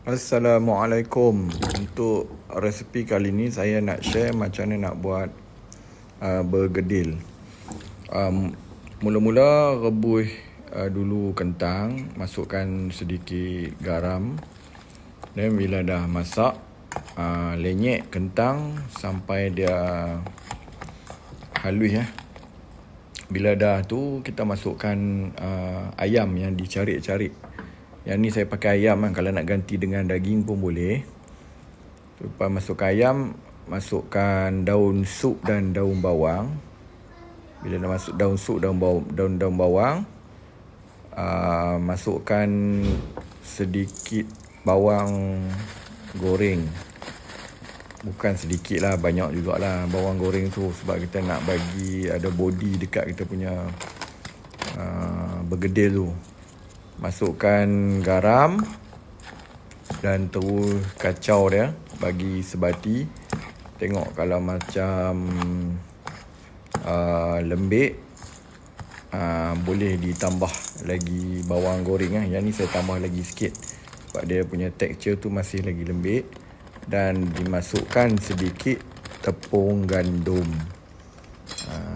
Assalamualaikum. Untuk resipi kali ni saya nak share macam mana nak buat bergedil. Mula-mula rebus dulu kentang, masukkan sedikit garam. Dan bila dah masak, lenyek kentang sampai dia halus . Bila dah tu kita masukkan ayam yang dicarik-carik. Yang ni saya pakai ayam kan. Kalau nak ganti dengan daging pun boleh. Lepas masukkan ayam, masukkan daun sup dan daun bawang. Bila dah masuk daun sup dan daun bawang, masukkan sedikit bawang goreng. Bukan sedikit lah, banyak jugalah bawang goreng tu. Sebab kita nak bagi ada body dekat kita punya bergedil tu. Masukkan garam dan terus kacau dia, bagi sebati. Tengok kalau macam lembik, boleh ditambah lagi bawang goreng . Yang ni saya tambah lagi sikit sebab dia punya tekstur tu masih lagi lembik. Dan dimasukkan sedikit tepung gandum.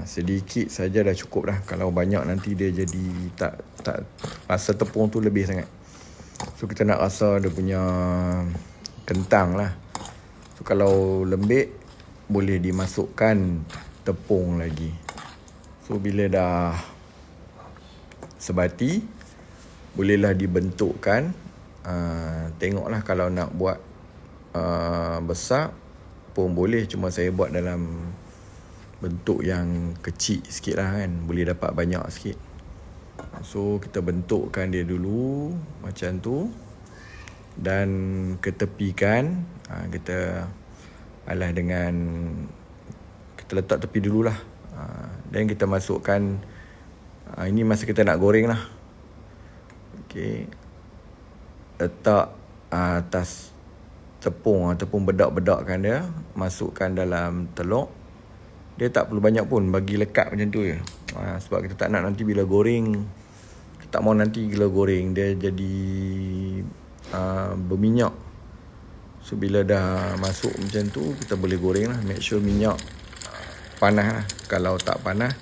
Sedikit saja dah cukup dah. Kalau banyak nanti dia jadi tak rasa tepung tu lebih sangat. So kita nak rasa dia punya kentang lah. So kalau lembik, boleh dimasukkan tepung lagi. So bila dah sebati, bolehlah dibentukkan. Tengoklah kalau nak buat besar pun boleh. Cuma saya buat dalam bentuk yang kecil sikit lah kan. Boleh dapat banyak sikit. So kita bentukkan dia dulu macam tu. Dan ketepikan, kita alah dengan, kita letak tepi dululah. Dan kita masukkan, ini masa kita nak goreng lah. Okay. Letak atas tepung bedak-bedakkan dia. Masukkan dalam telur. Dia tak perlu banyak pun, bagi lekat macam tu je. Sebab kita tak nak nanti bila goreng, kita tak mau nanti bila goreng dia jadi berminyak. So bila dah masuk macam tu, kita boleh goreng lah. Make sure minyak panas lah. Kalau tak panas,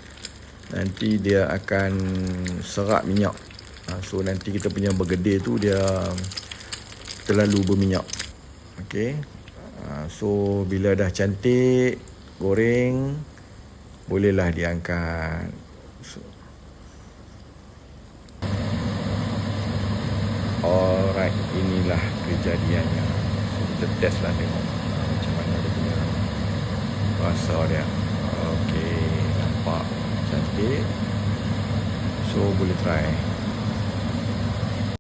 nanti dia akan serap minyak. So nanti kita punya bergedil tu dia terlalu berminyak. Okay. So bila dah cantik goreng, bolehlah diangkat. Alright, inilah kejadiannya. So kita test lah, tengok macam mana dia punya rasa dia. Okay, nampak cantik. So boleh try.